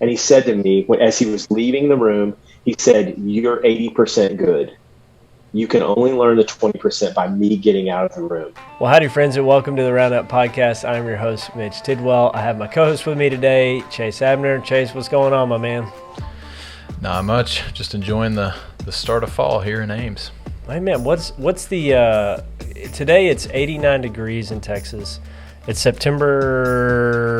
And he said to me, as he was leaving the room, he said, "You're 80% good. You can only learn the 20% by me getting out of the room." Well, howdy, friends, and welcome to the Roundup podcast. I'm your host, Mitch Tidwell. I have my co-host with me today, Chase Abner. Chase, what's going on, my man? Not much. Just enjoying the start of fall here in Ames. Hey, man, what's the today? It's 89 degrees in Texas. It's September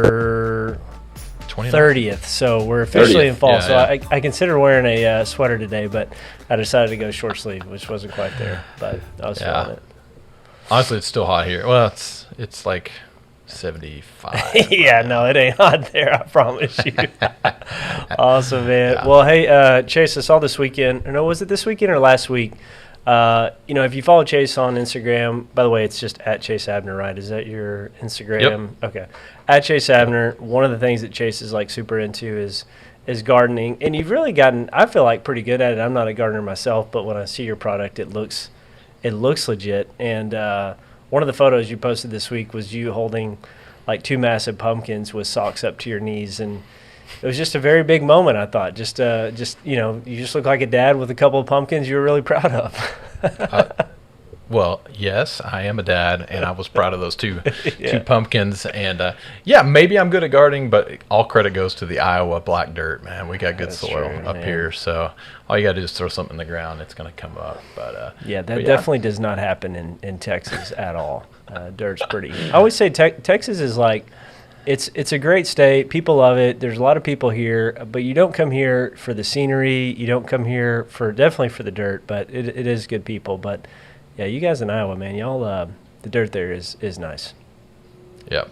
30th, so we're officially in fall. I consider wearing a sweater today, but I decided to go short sleeve, which wasn't quite there, but I was feeling it. Honestly, it's still hot here. Well, it's like 75. Yeah, no, it ain't hot there, I promise you. Awesome, man. Yeah. Well, hey, Chase, I saw this weekend. No, was it this weekend or last week? If you follow Chase on Instagram, by the way, it's just at Chase Abner, right? Is that your Instagram? Yep. Okay. At Chase Abner, one of the things that Chase is like super into is gardening. And you've really gotten, I feel like, pretty good at it. I'm not a gardener myself, but when I see your product, it looks legit. And one of the photos you posted this week was you holding like two massive pumpkins with socks up to your knees, and it was just a very big moment, I thought. You just look like a dad with a couple of pumpkins you were really proud of. Well, yes, I am a dad, and I was proud of those two pumpkins. And, maybe I'm good at gardening, but all credit goes to the Iowa black dirt, man. We got good soil up here, so all you got to do is throw something in the ground. It's going to come up. But definitely does not happen in Texas at all. Dirt's pretty. I always say Texas is like, it's a great state. People love it. There's a lot of people here, but you don't come here for the scenery. You don't come here definitely for the dirt, but it is good people. But yeah, you guys in Iowa, man, y'all, the dirt there is nice. Yep.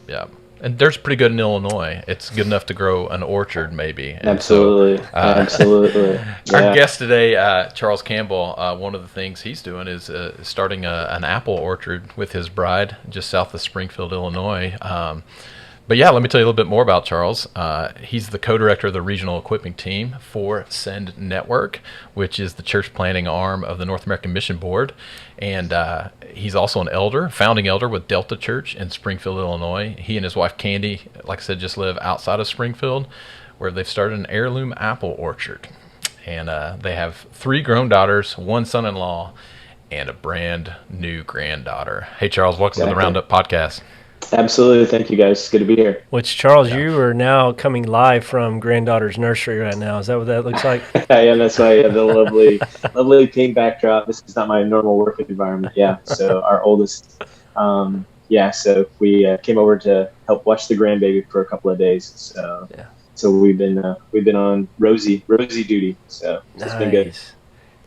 And dirt's pretty good in Illinois. It's good enough to grow an orchard, maybe. And absolutely. Absolutely. Our guest today, Charles Campbell, one of the things he's doing is starting an apple orchard with his bride just south of Springfield, Illinois. But yeah, let me tell you a little bit more about Charles. He's the co-director of the regional equipping team for Send Network, which is the church planting arm of the North American Mission Board. And he's also an founding elder with Delta Church in Springfield, Illinois. He and his wife, Candy, like I said, just live outside of Springfield, where they've started an heirloom apple orchard. And they have 3 grown daughters, 1 son-in-law, and a brand new granddaughter. Hey, Charles, welcome to the Roundup podcast. Absolutely. Thank you, guys. It's good to be here. Which, Charles, you are now coming live from granddaughter's nursery right now. Is that what that looks like? Yeah, that's right. Yeah, the lovely pink backdrop. This is not my normal work environment. Yeah. So our oldest, so we came over to help watch the grandbaby for a couple of days. So we've been on Rosie duty. So it's been good.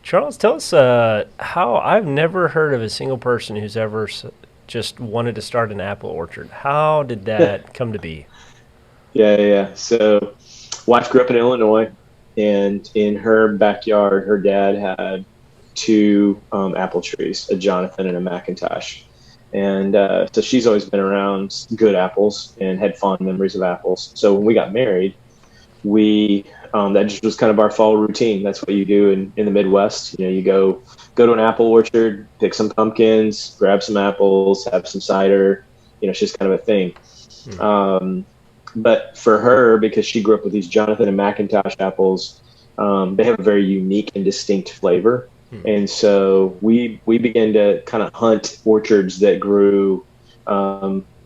Charles, tell us how I've never heard of a single person who's ever just wanted to start an apple orchard. How did that come to be? Yeah. So wife grew up in Illinois, and in her backyard, her dad had 2 apple trees, a Jonathan and a McIntosh. And so she's always been around good apples and had fond memories of apples. So when we got married, that just was kind of our fall routine. That's what you do in the Midwest. You go to an apple orchard, pick some pumpkins, grab some apples, have some cider. It's just kind of a thing. But for her, because she grew up with these Jonathan and McIntosh apples, they have a very unique and distinct flavor. And so we began to kind of hunt orchards that grew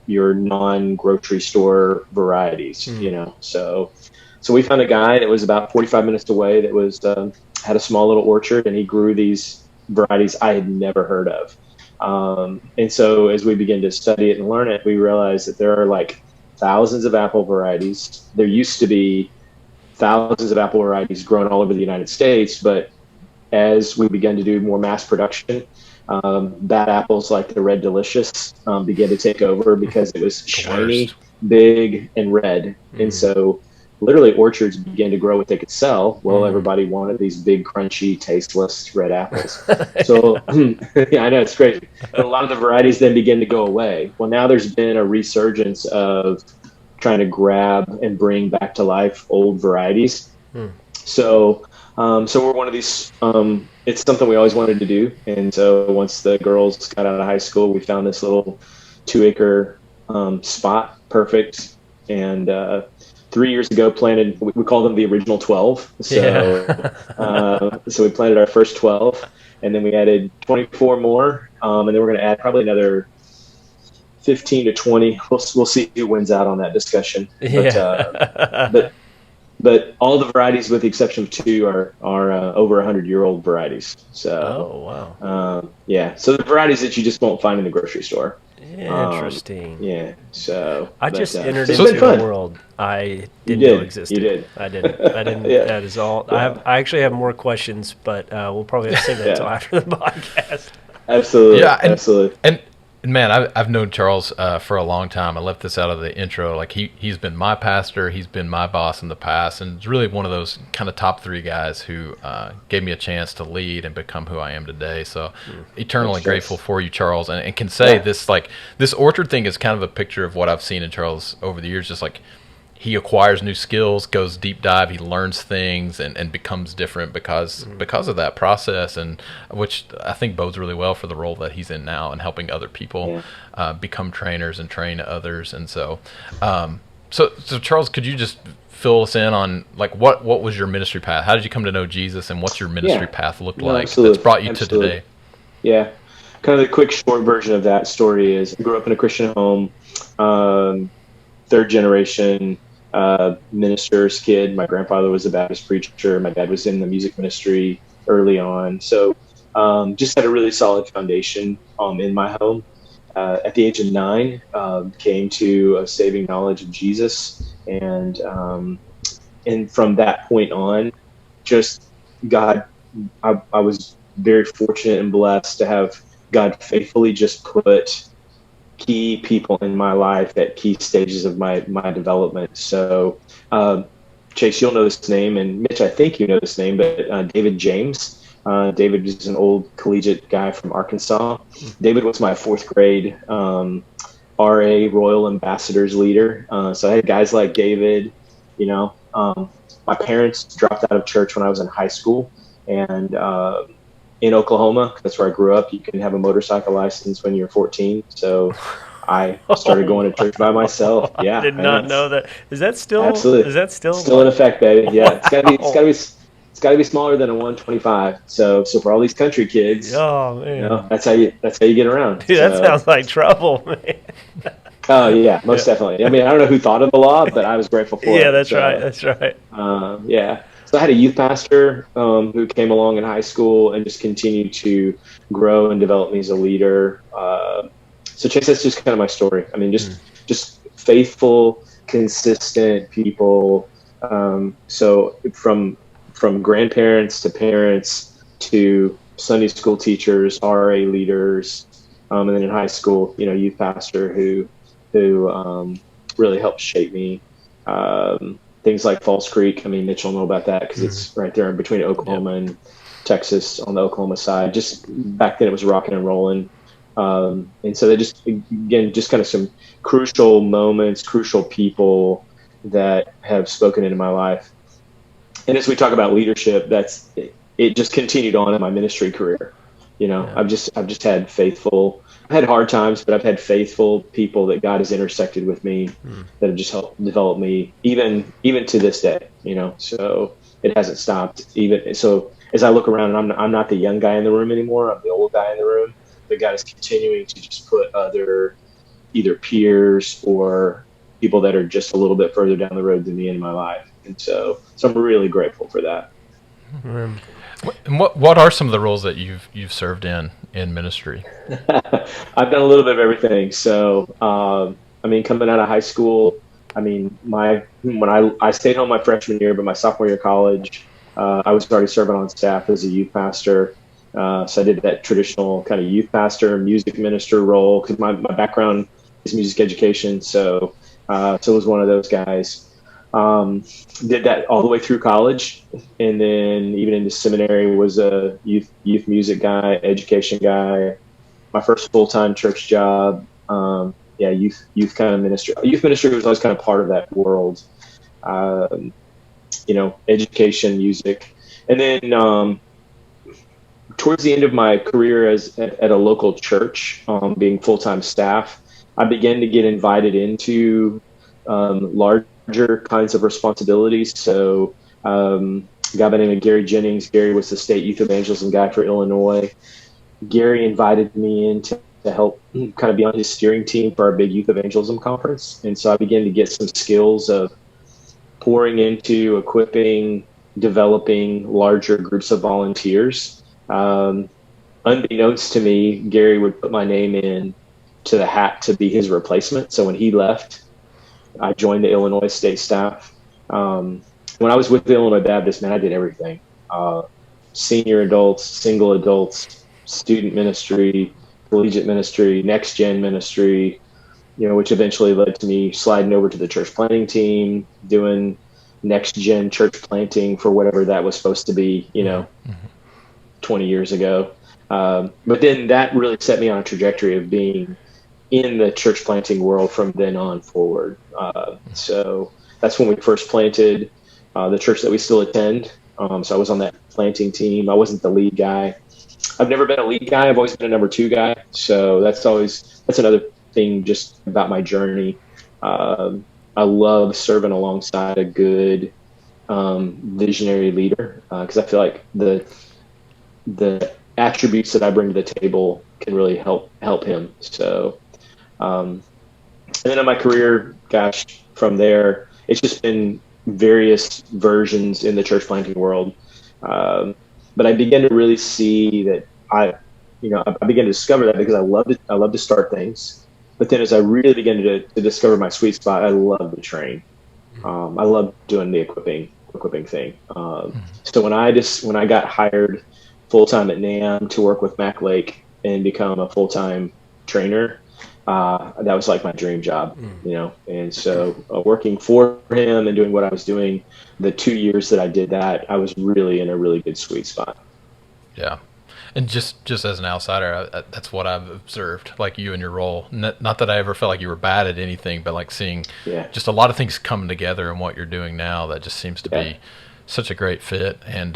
your non-grocery store varieties, So we found a guy that was about 45 minutes away that was had a small little orchard, and he grew these varieties I had never heard of. And so as we began to study it and learn it, we realized that there are like thousands of apple varieties. There used to be thousands of apple varieties grown all over the United States, but as we began to do more mass production, bad apples like the Red Delicious began to take over because it was shiny, big, and red. And so literally orchards began to grow what they could sell. Well, everybody wanted these big, crunchy, tasteless red apples. So, yeah, I know, it's crazy. But a lot of the varieties then began to go away. Well, now there's been a resurgence of trying to grab and bring back to life old varieties. So we're one of these, it's something we always wanted to do. And so once the girls got out of high school, we found this little 2-acre spot, perfect. And 3 years ago planted, we call them the original 12. So, Yeah. so we planted our first 12, and then we added 24 more. And then we're going to add probably another 15 to 20. We'll see who wins out on that discussion. Yeah. But all the varieties, with the exception of two, are over 100-year-old varieties. So, Oh, wow. yeah. So the varieties that you just won't find in the grocery store. Interesting. Yeah. So I just entered it's been into fun. a world I didn't know existed. You did. I didn't. Yeah. That is all. Yeah. I actually have more questions, but we'll probably have to save that until after the podcast. Absolutely. Yeah, absolutely. And man, I've known Charles for a long time. I left this out of the intro. Like he's been my pastor, he's been my boss in the past, and it's really one of those kind of top 3 guys who gave me a chance to lead and become who I am today. So eternally grateful for you, Charles, and can say this orchard thing is kind of a picture of what I've seen in Charles over the years. Just like he acquires new skills, goes deep dive, he learns things, and becomes different because of that process, and which I think bodes really well for the role that he's in now and helping other people become trainers and train others. And so, so Charles, could you just fill us in on like what was your ministry path? How did you come to know Jesus, and what's your ministry path looked like that's brought you to today? Yeah, kind of the quick short version of that story is I grew up in a Christian home, 3rd generation. Minister's kid. My grandfather was a Baptist preacher. My dad was in the music ministry early on. So just had a really solid foundation in my home. At the age of 9, came to a saving knowledge of Jesus. And from that point on, just God, I was very fortunate and blessed to have God faithfully just put key people in my life at key stages of my development. So, Chase, you'll know this name, and Mitch, I think you know this name, but David James. David is an old collegiate guy from Arkansas. David was my 4th grade RA Royal Ambassadors leader. So I had guys like David. My parents dropped out of church when I was in high school, and in Oklahoma, that's where I grew up, you can have a motorcycle license when you're 14. So I started going to church by myself. Yeah, I did not know that. Is that still? Absolutely. Is that still in effect, baby? Yeah, it's gotta be smaller than a 125. So for all these country kids, oh man, that's how you get around. Dude, that sounds like trouble, man. Oh yeah, most definitely. I mean, I don't know who thought of the law, but I was grateful for it. Yeah, that's right. That's right. Yeah. So I had a youth pastor who came along in high school and just continued to grow and develop me as a leader. So Chase, that's just kind of my story. I mean, just faithful, consistent people. So from grandparents to parents to Sunday school teachers, RA leaders, and then in high school, youth pastor who really helped shape me. Things like Falls Creek. I mean, Mitch will know about that because it's right there in between Oklahoma and Texas on the Oklahoma side. Just back then it was rocking and rolling. And so they just kind of some crucial moments, crucial people that have spoken into my life. And as we talk about leadership, it just continued on in my ministry career. I've just had faithful. I've had hard times, but I've had faithful people that God has intersected with me that have just helped develop me, even to this day. So it hasn't stopped. Even so, as I look around, and I'm not the young guy in the room anymore. I'm the old guy in the room. But God is continuing to just put other either peers or people that are just a little bit further down the road than me in my life, and so I'm really grateful for that. And what are some of the roles that you've served in ministry? I've done a little bit of everything. So, I mean, coming out of high school, I mean, when I stayed home my freshman year, but my sophomore year of college, I was already serving on staff as a youth pastor. So I did that traditional kind of youth pastor, music minister role because my background is music education. So I was one of those guys. Did that all the way through college, and then even into seminary was a youth music guy, education guy. My first full-time church job, youth kind of ministry. Youth ministry was always kind of part of that world, education, music, and then towards the end of my career at a local church, being full-time staff, I began to get invited into large larger kinds of responsibilities. So a guy by the name of Gary Jennings. Gary was the state youth evangelism guy for Illinois. Gary invited me in to help kind of be on his steering team for our big youth evangelism conference. And so I began to get some skills of pouring into, equipping, developing larger groups of volunteers. Unbeknownst to me, Gary would put my name in to the hat to be his replacement. So when he left, I joined the Illinois state staff. When I was with the Illinois Baptist, man, I did everything. Senior adults, single adults, student ministry, collegiate ministry, next gen ministry, which eventually led to me sliding over to the church planting team, doing next gen church planting for whatever that was supposed to be, 20 years ago. But then that really set me on a trajectory of being in the church planting world from then on forward. So that's when we first planted the church that we still attend. So I was on that planting team. I wasn't the lead guy. I've never been a lead guy. I've always been a number two guy. So that's another thing just about my journey. I love serving alongside a good visionary leader because I feel like the attributes that I bring to the table can really help him. So, and then in my career, from there, it's just been various versions in the church planting world. But I began to really see that I began to discover that because I love to start things. But then as I really began to discover my sweet spot, I love to train. I love doing the equipping thing. So when I got hired full-time at NAM to work with Mac Lake and become a full-time trainer, that was like my dream job, and so working for him and doing what I was doing, the 2 years that I did that, I was really in a really good sweet spot. Yeah. And just as an outsider, that's what I've observed, like you and your role. Not that I ever felt like you were bad at anything, but like seeing just a lot of things coming together in what you're doing now that just seems to be such a great fit. And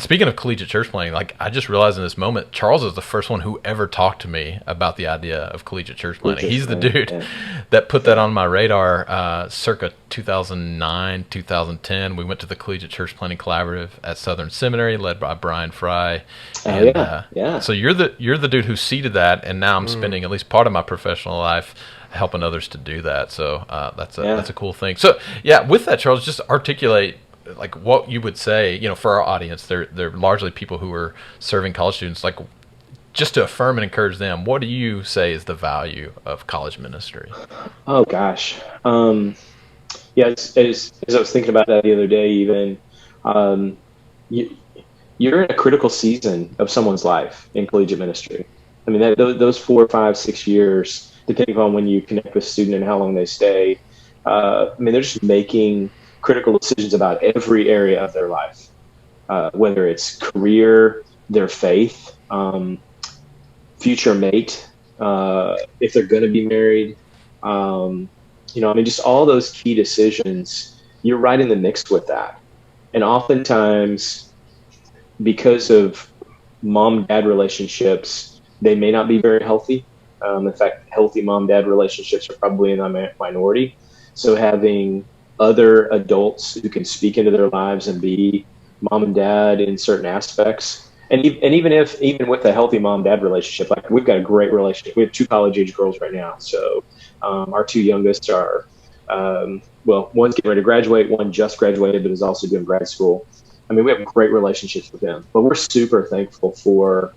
speaking of collegiate church planting, like I just realized in this moment, Charles is the first one who ever talked to me about the idea of collegiate church planting. He's the dude that put that on my radar circa 2009, 2010. We went to the Collegiate Church Planting Collaborative at Southern Seminary, led by Brian Fry. So you're the dude who seeded that, and now I'm spending at least part of my professional life helping others to do that. So that's a cool thing. So with that, Charles, just articulate like what you would say, for our audience. They're largely people who are serving college students. Like, just to affirm and encourage them, what do you say is the value of college ministry? Oh gosh, as I was thinking about that the other day, even you're in a critical season of someone's life in collegiate ministry. I mean, those 4, 5, 6 years, depending on when you connect with a student and how long they stay. They're just making critical decisions about every area of their life, whether it's career, their faith, future mate, if they're going to be married, just all those key decisions, you're right in the mix with that. And oftentimes, because of mom-dad relationships, they may not be very healthy. In fact, healthy mom-dad relationships are probably in the minority. So having other adults who can speak into their lives and be mom and dad in certain aspects. And even with a healthy mom-dad relationship, like we've got a great relationship. We have 2 college-age girls right now. So our 2 youngest are, one's getting ready to graduate, one just graduated, but is also doing grad school. I mean, we have great relationships with them. But we're super thankful for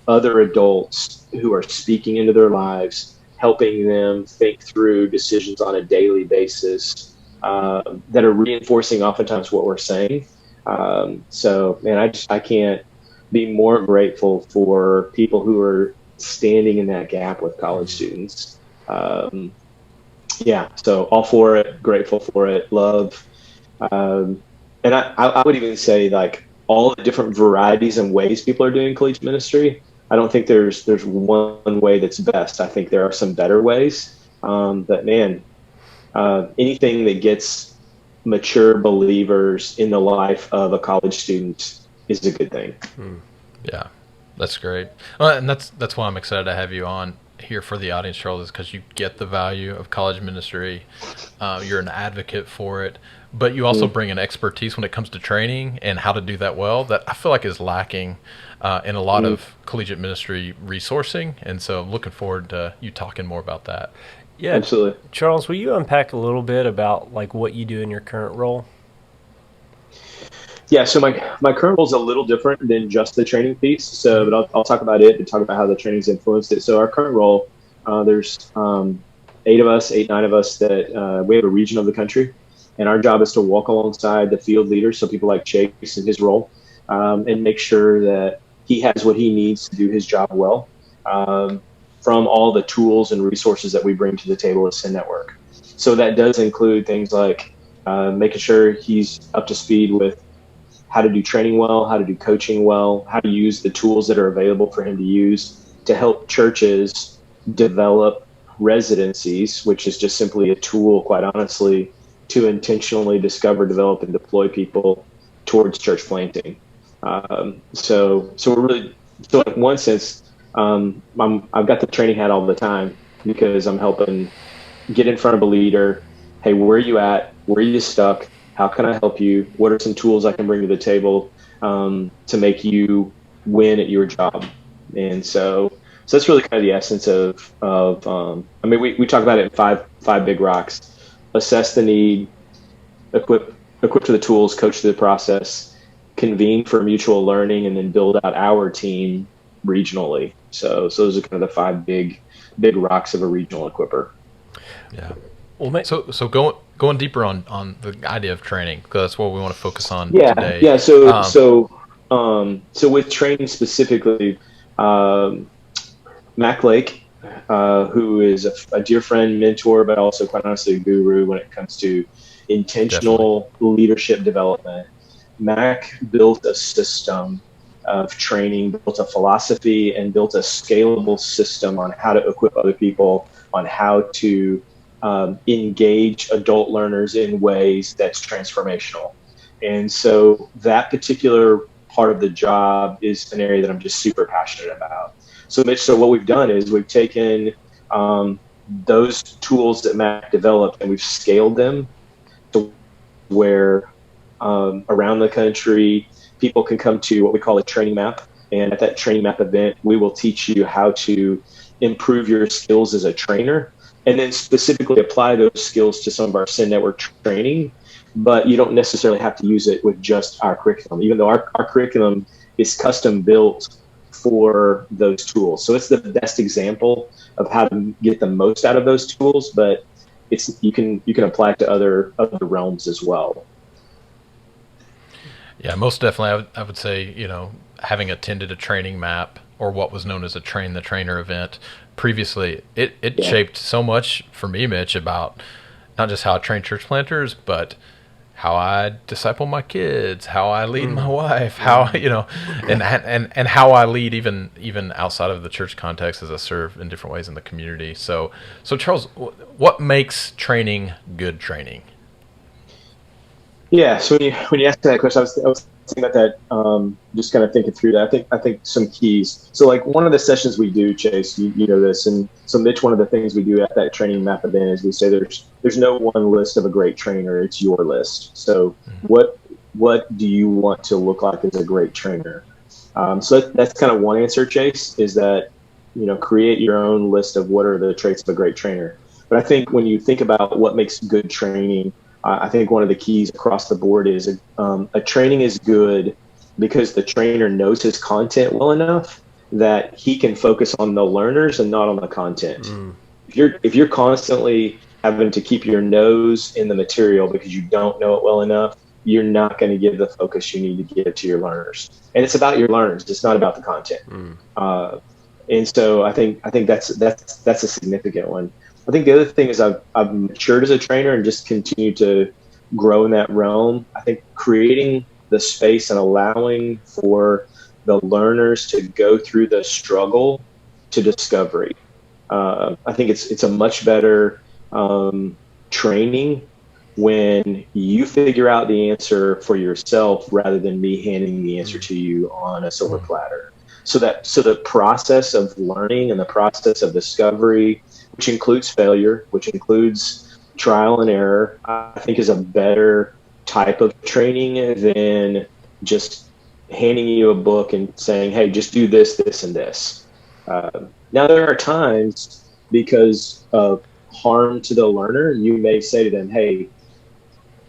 other adults who are speaking into their lives, helping them think through decisions on a daily basis, that are reinforcing oftentimes what we're saying. I can't be more grateful for people who are standing in that gap with college students. So all for it, grateful for it, love. And I would even say, like, all the different varieties and ways people are doing collegiate ministry, I don't think there's one way that's best. I think there are some better ways. Anything that gets mature believers in the life of a college student is a good thing. Yeah, that's great. Well, and that's why I'm excited to have you on here for the audience, Charles, is because you get the value of college ministry. You're an advocate for it, but you also bring an expertise when it comes to training and how to do that well that I feel like is lacking in a lot of collegiate ministry resourcing. And so I'm looking forward to you talking more about that. Yeah, absolutely. Charles, will you unpack a little bit about like what you do in your current role? Yeah, so my current role is a little different than just the training piece. So, but I'll talk about it and talk about how the training's influenced it. So, our current role, there's 9 of us that we have a region of the country, and our job is to walk alongside the field leaders, so people like Chase in his role, and make sure that he has what he needs to do his job well, from all the tools and resources that we bring to the table at Sin Network. So that does include things like making sure he's up to speed with how to do training well, how to do coaching well, how to use the tools that are available for him to use to help churches develop residencies, which is just simply a tool, quite honestly, to intentionally discover, develop, and deploy people towards church planting. So we're really, so in one sense, I've got the training hat all the time because I'm helping get in front of a leader. Hey, where are you at? Where are you stuck? How can I help you? What are some tools I can bring to the table to make you win at your job? And so that's really kind of the essence of I mean, we talk about it in five big rocks: assess the need, equip to the tools, coach to the process, convene for mutual learning, and then build out our team regionally. So those are kind of the 5 big rocks of a regional equipper. Yeah. Well, so going deeper on the idea of training, because that's what we want to focus on today. Yeah. So with training specifically, Mac Lake, who is a dear friend, mentor, but also quite honestly a guru when it comes to intentional leadership development. Mac built a system of training, built a philosophy, and built a scalable system on how to equip other people, on how to engage adult learners in ways that's transformational. And so that particular part of the job is an area that I'm just super passionate about. So Mitch, what we've done is we've taken those tools that Mac developed and we've scaled them to where around the country, people can come to what we call a training map. And at that training map event, we will teach you how to improve your skills as a trainer, and then specifically apply those skills to some of our Sin Network training. But you don't necessarily have to use it with just our curriculum, even though our curriculum is custom built for those tools. So it's the best example of how to get the most out of those tools, but you can apply it to other realms as well. Yeah, most definitely. I would say, having attended a training map or what was known as a train the trainer event previously, it shaped so much for me, Mitch, about not just how I train church planters, but how I disciple my kids, how I lead my wife, how, and how I lead even outside of the church context as I serve in different ways in the community. So Charles, what makes training good training? Yeah, so when you asked that question, I was thinking about that, just kind of thinking through that. I think some keys. So like one of the sessions we do, Chase, you know this, and so Mitch, one of the things we do at that training map event is we say there's no one list of a great trainer, it's your list. So what do you want to look like as a great trainer? So that's kind of one answer, Chase, is that create your own list of what are the traits of a great trainer. But I think when you think about what makes good training, I think one of the keys across the board is a training is good because the trainer knows his content well enough that he can focus on the learners and not on the content. If you're constantly having to keep your nose in the material because you don't know it well enough, you're not going to give the focus you need to give to your learners. And it's about your learners. It's not about the content. And so I think that's a significant one. I think the other thing is I've matured as a trainer and just continue to grow in that realm. I think creating the space and allowing for the learners to go through the struggle to discovery. I think it's a much better training when you figure out the answer for yourself rather than me handing the answer to you on a silver platter. So the process of learning and the process of discovery, which includes failure, which includes trial and error, I think is a better type of training than just handing you a book and saying, hey, just do this, this, and this. Now, there are times, because of harm to the learner, you may say to them, hey,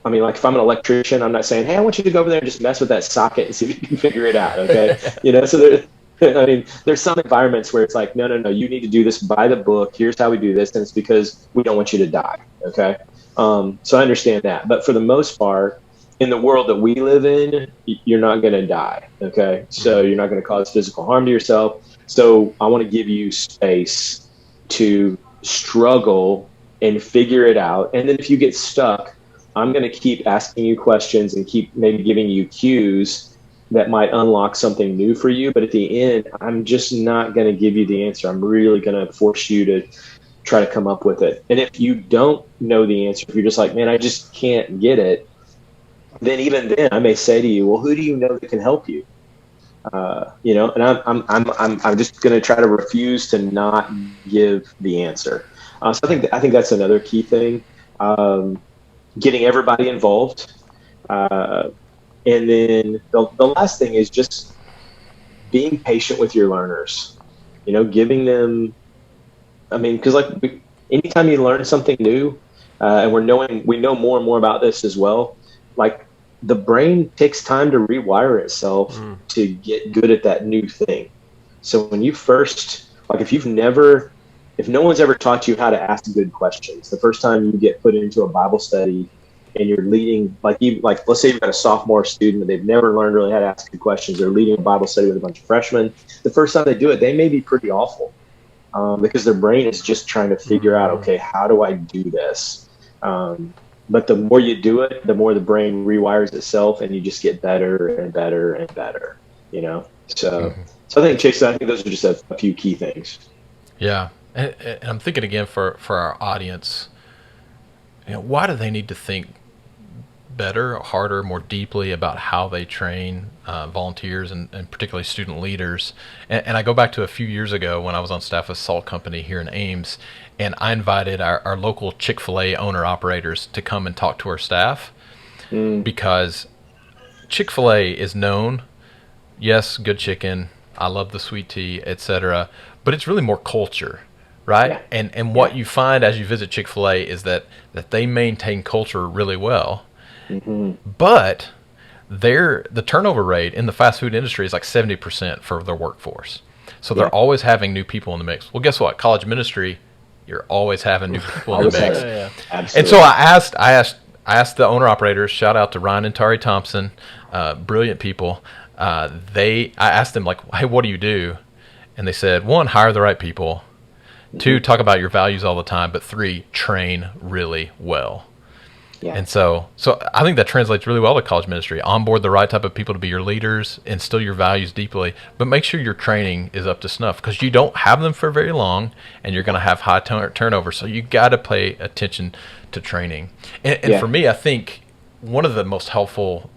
I mean, like if I'm an electrician, I'm not saying, hey, I want you to go over there and just mess with that socket and see if you can figure it out, okay? So I mean, there's some environments where it's like, no, you need to do this by the book. Here's how we do this, and it's because we don't want you to die, okay? So I understand that. But for the most part, in the world that we live in, you're not going to die, okay? So you're not going to cause physical harm to yourself. So I want to give you space to struggle and figure it out. And then if you get stuck, I'm going to keep asking you questions and keep maybe giving you cues that might unlock something new for you. But at the end, I'm just not going to give you the answer. I'm really going to force you to try to come up with it. And if you don't know the answer, if you're just like, man, I just can't get it, then even then I may say to you, well, who do you know that can help you? And I'm just going to try to refuse to not give the answer. So I think that's another key thing. Getting everybody involved. And then the last thing is just being patient with your learners, giving them, because anytime you learn something new, and we know more and more about this as well, like the brain takes time to rewire itself to get good at that new thing. So when you first, if no one's ever taught you how to ask good questions, the first time you get put into a Bible study and you're leading, let's say you've got a sophomore student and they've never learned really how to ask good questions. They're leading a Bible study with a bunch of freshmen. The first time they do it, they may be pretty awful because their brain is just trying to figure out, okay, how do I do this? But the more you do it, the more the brain rewires itself, and you just get better and better and better. So I think, Chase, I think those are just a few key things. Yeah, and I'm thinking again for our audience, why do they need to think better, harder, more deeply about how they train volunteers and particularly student leaders? And I go back to a few years ago when I was on staff with Salt Company here in Ames, and I invited our local Chick-fil-A owner-operators to come and talk to our staff because Chick-fil-A is known, yes, good chicken, I love the sweet tea, etc., but it's really more culture, right? Yeah. And what you find as you visit Chick-fil-A is that they maintain culture really well, but the turnover rate in the fast food industry is like 70% for their workworkforce. So they're always having new people in the mix. Well, guess what? College ministry, you're always having new people in the mix. Absolutely. And so I asked the owner operators, shout out to Ryan and Tari Thompson, brilliant people. I asked them, hey, what do you do? And they said, 1, hire the right people. 2, talk about your values all the time. But 3, train really well. Yeah. And so I think that translates really well to college ministry. Onboard the right type of people to be your leaders, instill your values deeply, but make sure your training is up to snuff because you don't have them for very long and you're going to have high turnover. So you got to pay attention to training. And for me, I think one of the most helpful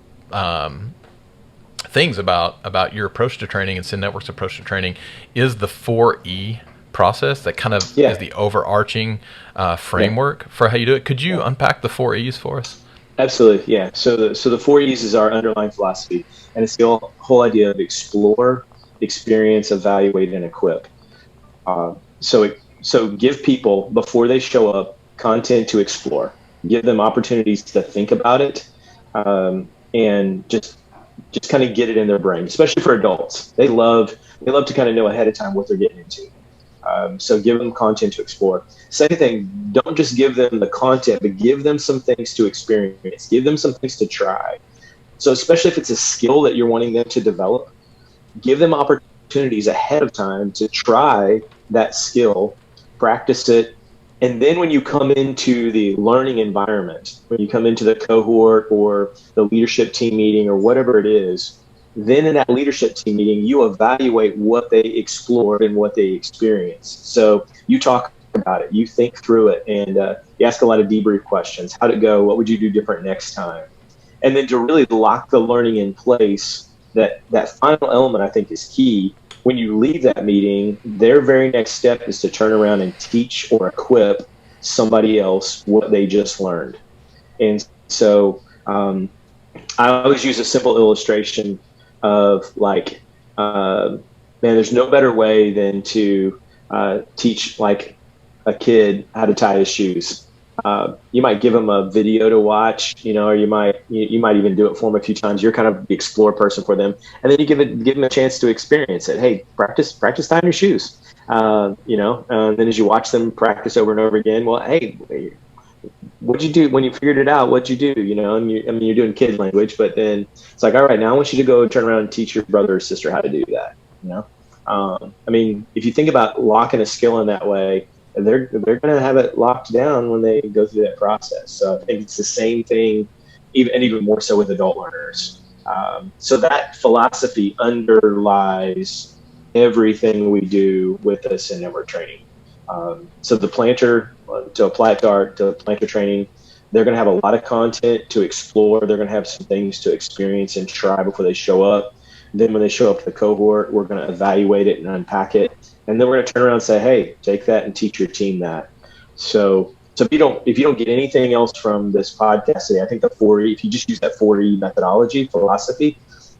things about your approach to training and Send Network's approach to training is the 4E process that kind of is the overarching framework for how you do it. Could you unpack the 4 E's for us? Absolutely, yeah. So the 4 E's is our underlying philosophy, and it's the whole idea of explore, experience, evaluate, and equip. So give people, before they show up, content to explore. Give them opportunities to think about it, and just kind of get it in their brain, especially for adults. They love to kind of know ahead of time what they're getting into. So give them content to explore. Second thing, don't just give them the content, but give them some things to experience. Give them some things to try. So especially if it's a skill that you're wanting them to develop, give them opportunities ahead of time to try that skill, practice it. And then when you come into the learning environment, when you come into the cohort or the leadership team meeting or whatever it is, then in that leadership team meeting, you evaluate what they explored and what they experienced. So you talk about it, you think through it, and you ask a lot of debrief questions. How'd it go? What would you do different next time? And then to really lock the learning in place, that final element I think is key, when you leave that meeting, their very next step is to turn around and teach or equip somebody else what they just learned. And so I always use a simple illustration of like, man, there's no better way than to teach like a kid how to tie his shoes. You might give them a video to watch, or you might even do it for them a few times. You're kind of the explore person for them, and then you give them a chance to experience it. Hey, practice tying your shoes. And then as you watch them practice over and over again, well, hey, what'd you do when you figured it out? What'd you do? And you're doing kid language, but then it's like, all right, now I want you to go turn around and teach your brother or sister how to do that. If you think about locking a skill in that way, they're going to have it locked down when they go through that process. So I think it's the same thing, even more so with adult learners. So that philosophy underlies everything we do with this in network training. So the planter, to apply it to planter training, they're going to have a lot of content to explore. They're going to have some things to experience and try before they show up. Then when they show up to the cohort, we're going to evaluate it and unpack it. And then we're going to turn around and say, hey, take that and teach your team that. So if you don't get anything else from this podcast today, I think the 4E, if you just use that 4E methodology philosophy,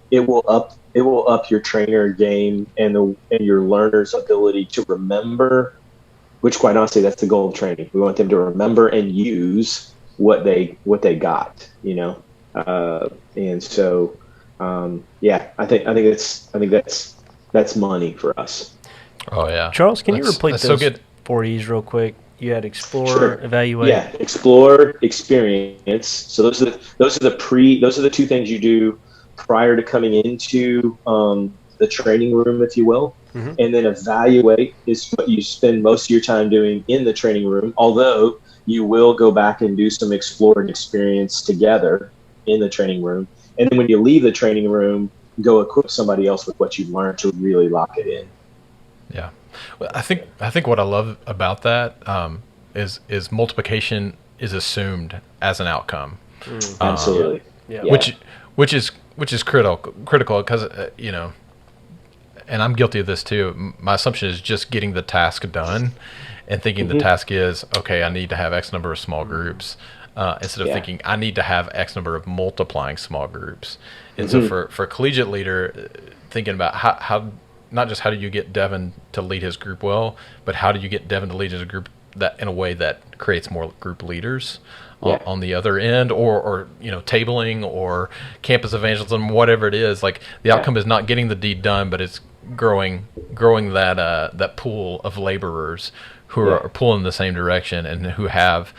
it will up your trainer game and your learner's ability to remember, which quite honestly, that's the goal of training. We want them to remember and use what they got, and so I think that's money for us. Oh yeah, Charles, can you repeat those so good. 4 E's real quick? You had explore, Sure. evaluate. Yeah, explore, experience. So those are the two things you do prior to coming into the training room, if you will. Mm-hmm. And then evaluate is what you spend most of your time doing in the training room, although you will go back and do some explore and experience together in the training room. And then when you leave the training room, go equip somebody else with what you've learned to really lock it in. Yeah. Well, I think what I love about that is multiplication is assumed as an outcome. Absolutely. Yeah. Which is critical because and I'm guilty of this too. My assumption is just getting the task done and thinking the task is, okay, I need to have X number of small groups instead of thinking I need to have X number of multiplying small groups. And so for a collegiate leader, thinking about how not just how do you get Devin to lead his group well, but how do you get Devin to lead his group that in a way that creates more group leaders on the other end, or tabling or campus evangelism, whatever it is. Like the outcome is not getting the deed done, but it's growing that pool of laborers who are pulling in the same direction and who have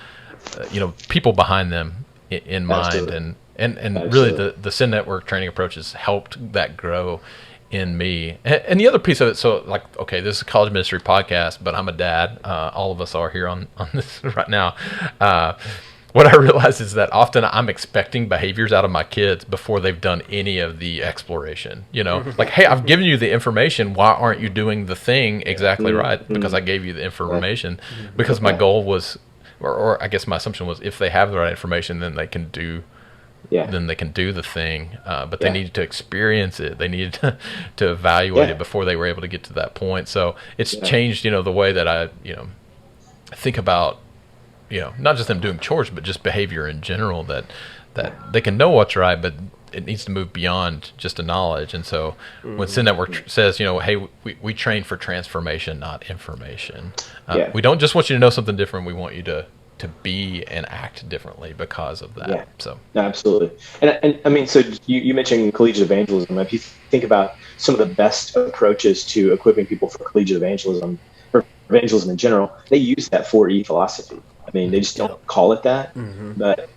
people behind them in mind. And really the Sin Network training approach has helped that grow in me. And the other piece of it, so like, okay, this is a college ministry podcast, but I'm a dad. All of us are here on this right now. What I realize is that often I'm expecting behaviors out of my kids before they've done any of the exploration. Like, hey, I've given you the information. Why aren't you doing the thing exactly right? Because I gave you the information. Because my goal was, or I guess my assumption was, if they have the right information, then they can do. Then they can do the thing, but they needed to experience it. They needed to evaluate it before they were able to get to that point. So it's changed, the way that I, think about, not just them doing chores, but just behavior in general. That they can know what's right, but it needs to move beyond just a knowledge. And so when Sin Network says, hey, we train for transformation, not information. We don't just want you to know something different. We want you to be and act differently because of that. So absolutely. And I mean, so you mentioned collegiate evangelism. If you think about some of the best approaches to equipping people for collegiate evangelism, or evangelism in general, they use that 4E philosophy. I mean, they just don't call it that, but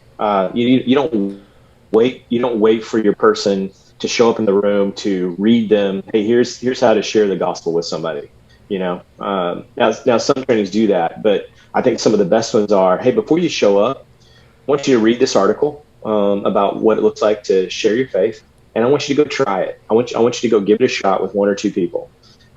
you don't wait for your person to show up in the room to read them. Hey, here's how to share the gospel with somebody. Now some trainings do that, but I think some of the best ones are, hey, before you show up, I want you to read this article about what it looks like to share your faith, and I want you to go try it. I want you to go give it a shot with one or two people.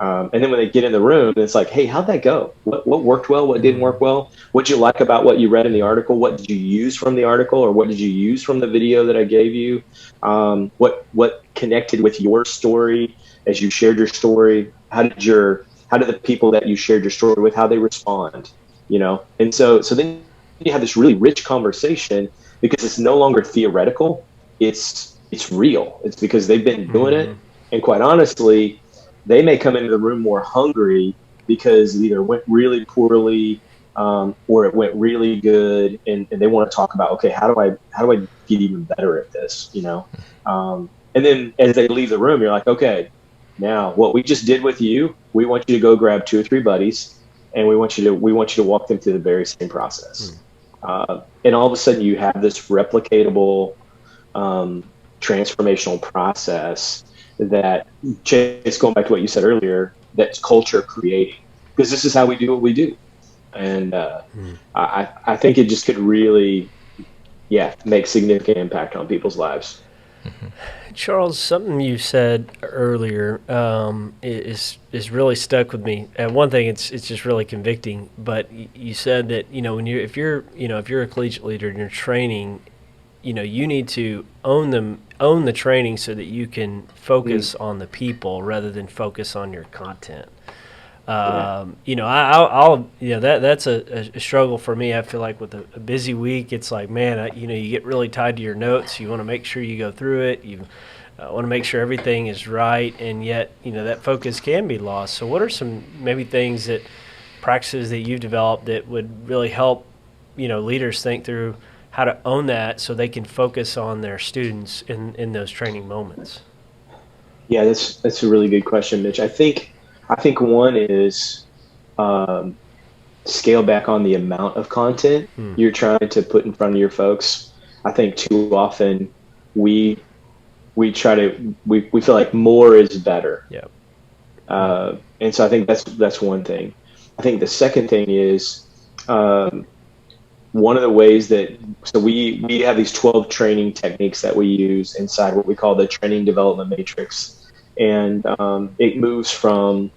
And then when they get in the room, it's like, hey, how'd that go? What worked well? What didn't work well? What'd you like about what you read in the article? What did you use from the article, or what did you use from the video that I gave you? What connected with your story as you shared your story? How did the people that you shared your story with, how they respond? And so then you have this really rich conversation, because it's no longer theoretical. It's real. It's because they've been doing it, and quite honestly, they may come into the room more hungry because it either went really poorly or it went really good, and they want to talk about, okay, how do I get even better at this? And then as they leave the room, you're like, okay, now what we just did with you, we want you to go grab 2 or 3 buddies, and we want you to walk them through the very same process. And all of a sudden, you have this replicatable, transformational process that, Chase, going back to what you said earlier, that's culture creating, because this is how we do what we do. And I think it just could really, make significant impact on people's lives. Charles, something you said earlier is really stuck with me. And one thing, it's just really convicting. But you said that if you're a collegiate leader and you're training, you need to own the training so that you can focus on the people rather than focus on your content. That's a struggle for me. I feel like with a busy week, it's like, man, you get really tied to your notes. You want to make sure you go through it. You want to make sure everything is right, and yet, that focus can be lost. So what are some maybe practices that you've developed that would really help, leaders think through how to own that so they can focus on their students in those training moments? Yeah, that's a really good question, Mitch. I think one is scale back on the amount of content you're trying to put in front of your folks. I think too often we feel like more is better. Yeah. And so I think that's one thing. I think the second thing is one of the ways so we have these 12 training techniques that we use inside what we call the training development matrix. And it moves from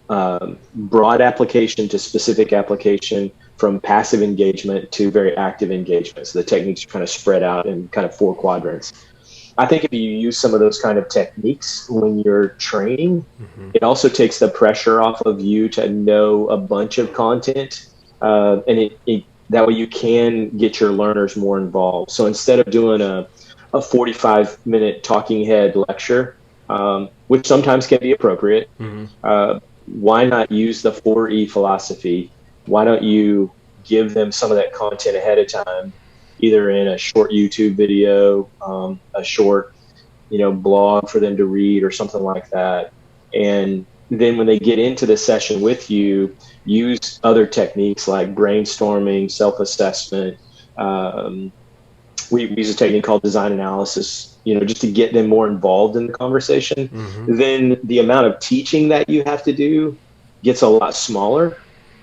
broad application to specific application, from passive engagement to very active engagement. So the techniques are kind of spread out in kind of 4 quadrants. I think if you use some of those kind of techniques when you're training, it also takes the pressure off of you to know a bunch of content, and that way you can get your learners more involved. So instead of doing a 45-minute talking head lecture, which sometimes can be appropriate, why not use the 4E philosophy? Why don't you give them some of that content ahead of time, either in a short YouTube video, a short, blog for them to read or something like that. And then when they get into the session with you, use other techniques like brainstorming, self-assessment. We use a technique called design analysis, just to get them more involved in the conversation. Then the amount of teaching that you have to do gets a lot smaller,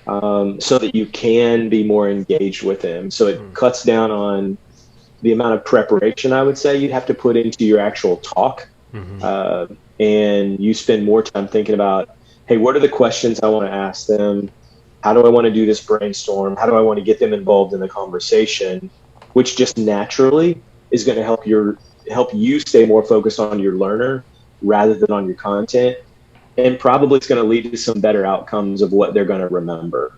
so that you can be more engaged with them. So it cuts down on the amount of preparation, I would say, you'd have to put into your actual talk. And you spend more time thinking about, hey, what are the questions I want to ask them? How do I want to do this brainstorm? How do I want to get them involved in the conversation? Which just naturally is going to help you stay more focused on your learner rather than on your content. And probably it's going to lead to some better outcomes of what they're going to remember.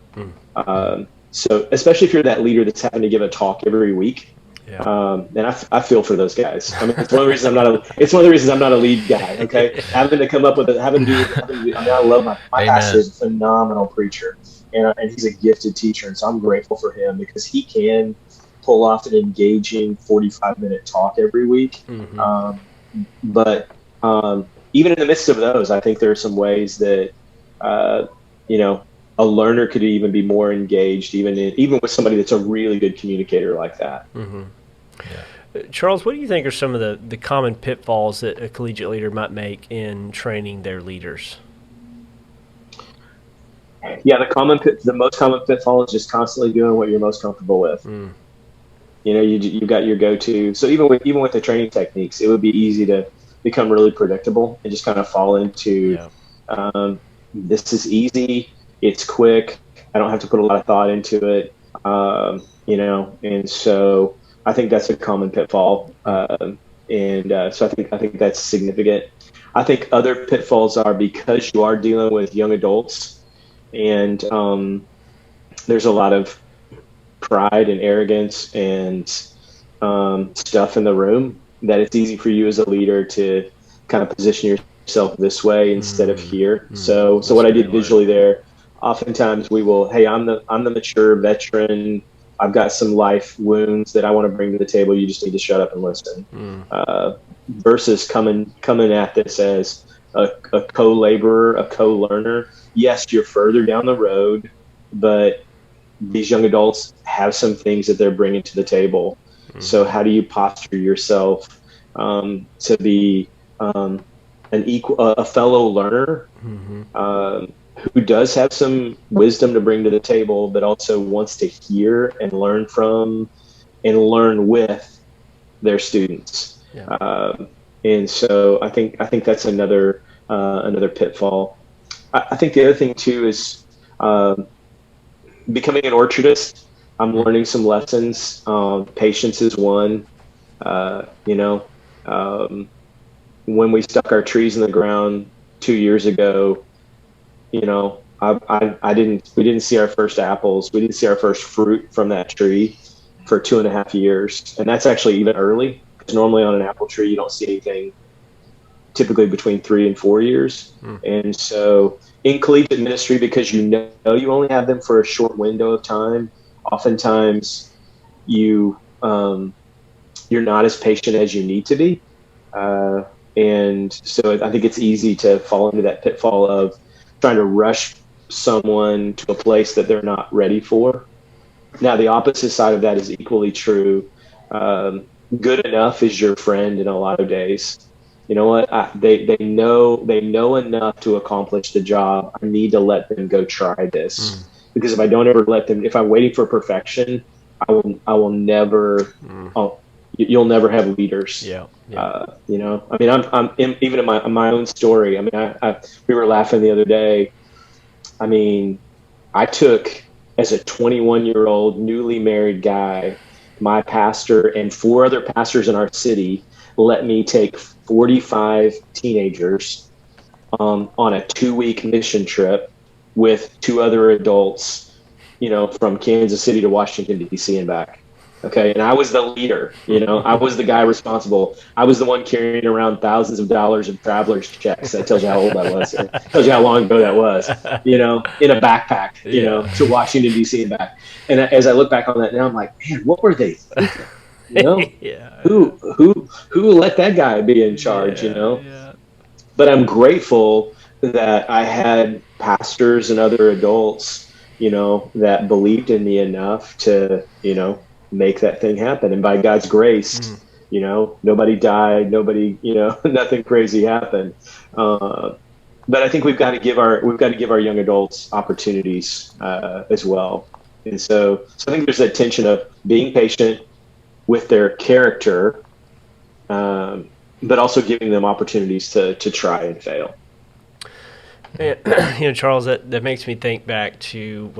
So especially if you're that leader that's having to give a talk every week. And I feel for those guys. I mean, it's one of the reasons I'm not a lead guy. Okay, having to come up with I love my pastor is a phenomenal preacher, and he's a gifted teacher, and so I'm grateful for him because he can pull off an engaging 45-minute talk every week. But even in the midst of those, I think there are some ways that a learner could even be more engaged, even with somebody that's a really good communicator like that. Charles, what do you think are some of the common pitfalls that a collegiate leader might make in training their leaders? Yeah, the most common pitfall is just constantly doing what you're most comfortable with. You got your go-to. So even with the training techniques, it would be easy to become really predictable and just kind of fall into This is easy. It's quick. I don't have to put a lot of thought into it. And so I think that's a common pitfall. So I think that's significant. I think other pitfalls are because you are dealing with young adults, and there's a lot of pride and arrogance and stuff in the room, that it's easy for you as a leader to kind of position yourself this way instead of here. So what I did visually there, oftentimes we will, hey, I'm the mature veteran. I've got some life wounds that I want to bring to the table. You just need to shut up and listen. Versus coming at this as a co-laborer, a co-learner. Yes, you're further down the road, but these young adults have some things that they're bringing to the table. So how do you posture yourself to be a fellow learner who does have some wisdom to bring to the table, but also wants to hear and learn from and learn with their students. Yeah. And so I think that's another pitfall. I think the other thing too is becoming an orchardist. I'm learning some lessons. Patience is one. When we stuck our trees in the ground 2 years ago, we didn't see our first apples. We didn't see our first fruit from that tree for 2.5 years. And that's actually even early, because normally on an apple tree, you don't see anything typically between 3 and 4 years. And so in collegiate ministry, because you only have them for a short window of time, oftentimes you're not as patient as you need to be. And so I think it's easy to fall into that pitfall of trying to rush someone to a place that they're not ready for. Now, the opposite side of that is equally true. Good enough is your friend in a lot of days. You know what? They know enough to accomplish the job. I need to let them go try this. Because if I don't ever if I'm waiting for perfection, I will never. You'll never have leaders. Yeah. I mean, I'm even in my own story. I mean, we were laughing the other day. I mean, I took, as a 21-year-old newly married guy, my pastor and 4 other pastors in our city let me take 45 teenagers on a 2-week mission trip with 2 other adults, from Kansas City to Washington, D.C. and back. Okay. And I was the leader, I was the guy responsible. I was the one carrying around thousands of dollars of traveler's checks. That tells you how old I was. It tells you how long ago that was, in a backpack, to Washington, D.C. and back. And as I look back on that now, I'm like, man, what were they thinking? Who let that guy be in charge, But I'm grateful that I had pastors and other adults, that believed in me enough to, make that thing happen. And by God's grace, nobody died, nothing crazy happened. But I think we've got to give our young adults opportunities as well. And so I think there's that tension of being patient with their character, but also giving them opportunities to try and fail. Charles, that makes me think back to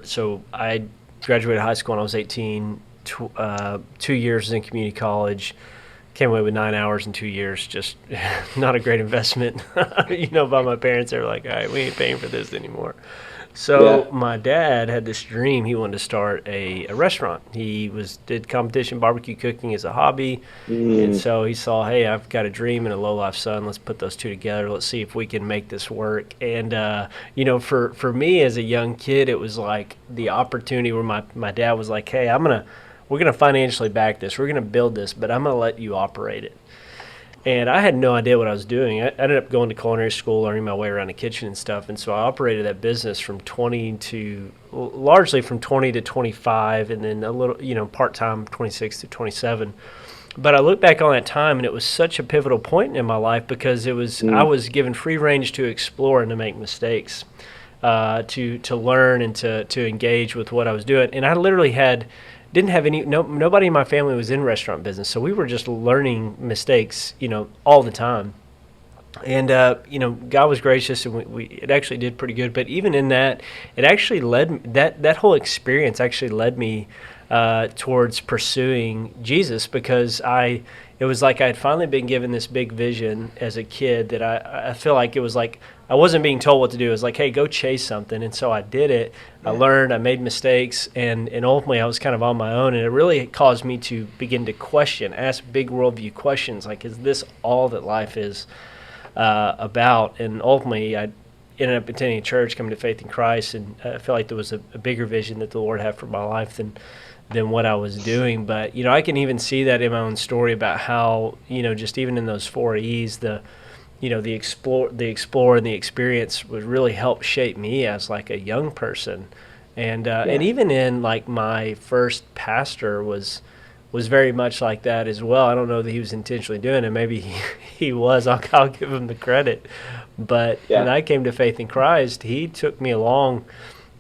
so I graduated high school when I was 18, 2 years in community college, came away with 9 hours in 2 years, just not a great investment, by my parents. They were like, all right, we ain't paying for this anymore. So my dad had this dream. He wanted to start a restaurant. He did competition barbecue cooking as a hobby. And so he saw, hey, I've got a dream and a low-life son. Let's put those two together. Let's see if we can make this work. And, for me as a young kid, it was like the opportunity where my dad was like, hey, we're going to financially back this. We're going to build this, but I'm going to let you operate it. And I had no idea what I was doing. I ended up going to culinary school, learning my way around the kitchen and stuff. And so I operated that business largely from 20 to 25, and then a little, part-time, 26 to 27. But I look back on that time, and it was such a pivotal point in my life because I was given free range to explore and to make mistakes, to learn and to engage with what I was doing. And I literally didn't have nobody in my family was in restaurant business, so we were just learning mistakes, all the time. And God was gracious, and it actually did pretty good. But even in that, it actually that whole experience actually led me towards pursuing Jesus, because it was like I had finally been given this big vision as a kid that I feel like it was like I wasn't being told what to do. It was like, hey, go chase something. And so I did it. I learned, I made mistakes, and ultimately I was kind of on my own. And it really caused me to begin to ask big worldview questions, like, is this all that life is about? And ultimately I ended up attending a church, coming to faith in Christ, and I feel like there was a bigger vision that the Lord had for my life than what I was doing. But I can even see that in my own story about how just even in those 4 E's, the explore and the experience would really help shape me as like a young person, and even in like my first pastor was very much like that as well. I don't know that he was intentionally doing it. Maybe he was. I'll give him the credit. But when I came to faith in Christ, he took me along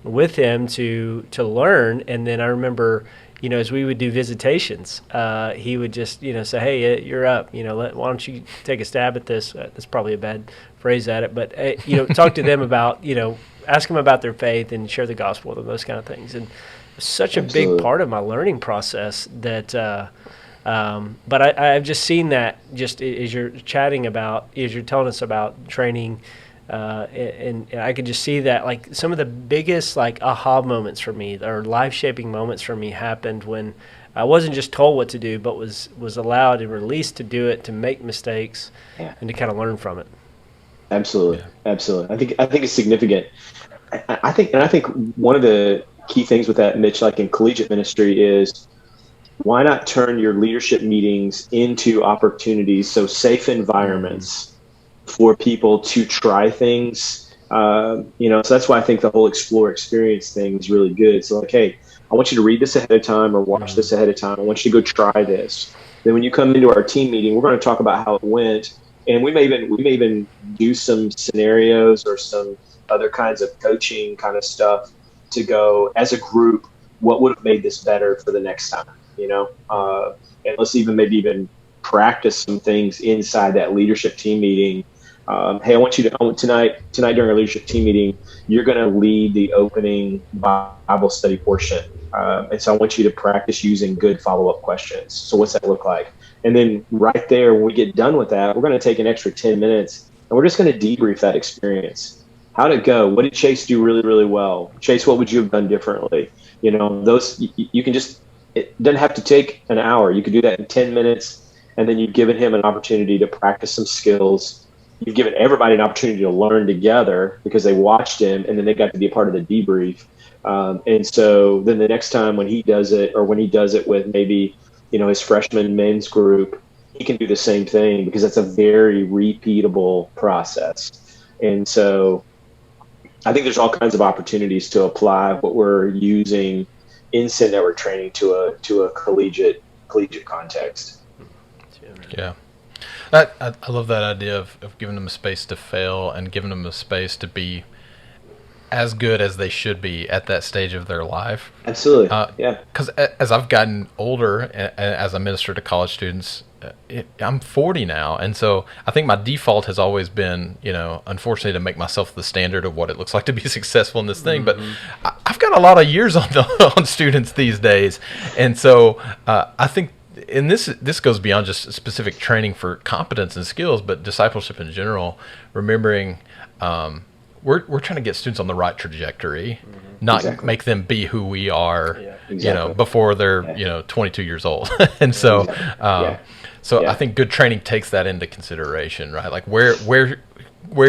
with him to learn. And then I remember, as we would do visitations, he would just, say, hey, you're up. Why don't you take a stab at this? That's probably a bad phrase at it. But, talk to them about, ask them about their faith and share the gospel with them, those kind of things. And such a big part of my learning process that but I've just seen that just as you're chatting about, as you're telling us about training, and I could just see that like some of the biggest like aha moments for me or life-shaping moments for me happened when I wasn't just told what to do, but was allowed and released to do it, to make mistakes, and to kind of learn from it. Absolutely. Absolutely. I think it's significant. I think one of the key things with that, Mitch, like in collegiate ministry, is why not turn your leadership meetings into opportunities, so safe environments for people to try things. So that's why I think the whole explore experience thing is really good. So like, hey, I want you to read this ahead of time or watch this ahead of time. I want you to go try this. Then when you come into our team meeting, we're going to talk about how it went. And we may even do some scenarios or some other kinds of coaching kind of stuff to go as a group, what would have made this better for the next time, and let's even practice some things inside that leadership team meeting. Hey, I want tonight during our leadership team meeting, you're going to lead the opening Bible study portion. And so I want you to practice using good follow-up questions. So what's that look like? And then right there, when we get done with that, we're going to take an extra 10 minutes and we're just going to debrief that experience. How'd it go? What did Chase do really, really well? Chase, what would you have done differently? Those, you can just, it doesn't have to take an hour. You could do that in 10 minutes, and then you've given him an opportunity to practice some skills. You've given everybody an opportunity to learn together because they watched him, and then they got to be a part of the debrief. And so then the next time when he does it, or when he does it with maybe, his freshman men's group, he can do the same thing because that's a very repeatable process. And so I think there's all kinds of opportunities to apply what we're using in Sin Network training to a collegiate context. Yeah. I love that idea of giving them a space to fail and giving them a space to be as good as they should be at that stage of their life. Absolutely. Because as I've gotten older, and as I minister to college students, I'm 40 now, and so I think my default has always been, unfortunately, to make myself the standard of what it looks like to be successful in this thing. But I've got a lot of years on students these days, and so I think, and this goes beyond just specific training for competence and skills, but discipleship in general. Remembering, we're trying to get students on the right trajectory, not make them be who we are, before they're 22 years old, and so. I think good training takes that into consideration, right? Like where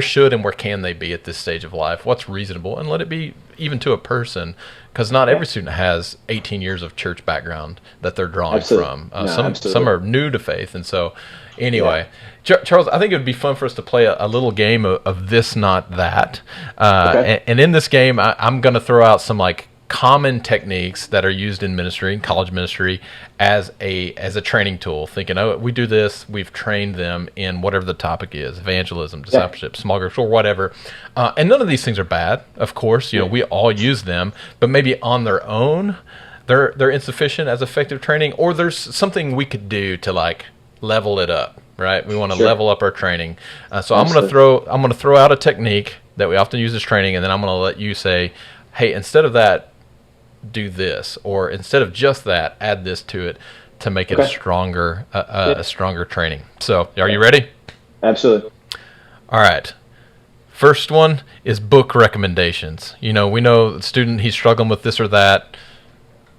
should and where can they be at this stage of life? What's reasonable, and let it be even to a person, because not every student has 18 years of church background that they're drawing from. Some are new to faith, and so anyway, Charles, I think it would be fun for us to play a little game of this, not that. And in this game, I'm going to throw out some like common techniques that are used in ministry, college ministry, as a training tool, thinking, we do this, we've trained them in whatever the topic is, evangelism, discipleship, small groups, or whatever. And none of these things are bad, of course. We all use them, but maybe on their own, they're insufficient as effective training, or there's something we could do to like level it up right? We want to Sure. level up our training. So Absolutely. I'm gonna throw out a technique that we often use as training, and then I'm gonna let you say, hey, instead of that, do this, or instead of just that, add this to it to make it Okay. a stronger training. So, are you ready? Absolutely. All right. First one is book recommendations. We know the student, he's struggling with this or that,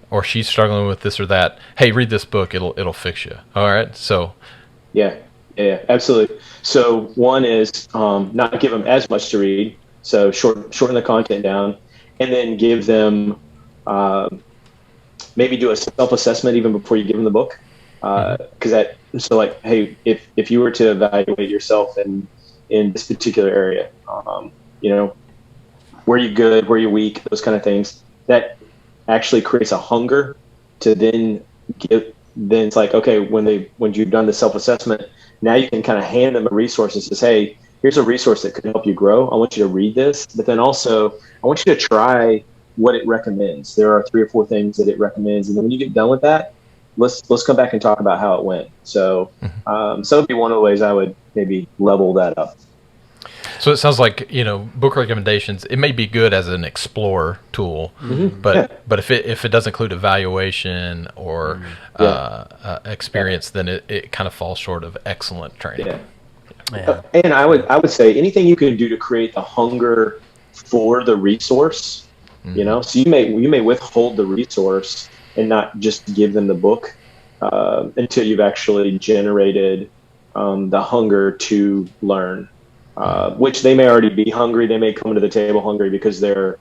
or she's struggling with this or that. Hey, read this book. It'll fix you. All right. So, Yeah, absolutely. So one is not give them as much to read. So shorten the content down, and then give them maybe do a self-assessment even before you give them the book. Hey, if you were to evaluate yourself in this particular area, where you good, where you weak, those kind of things, that actually creates a hunger to then give. Then it's like, okay, when you've done the self-assessment, now you can kind of hand them a resource and says, hey, here's a resource that could help you grow. I want you to read this, but then also I want you to try what it recommends. There are 3 or 4 things that it recommends, and then when you get done with that, let's come back and talk about how it went. So, so that'd be one of the ways I would maybe level that up. So it sounds like, book recommendations, it may be good as an explorer tool, but if it does include evaluation or experience, then it kind of falls short of excellent training. Yeah. And I would say anything you can do to create the hunger for the resource, so you may withhold the resource and not just give them the book until you've actually generated the hunger to learn. Which they may already be hungry. They may come to the table hungry because they're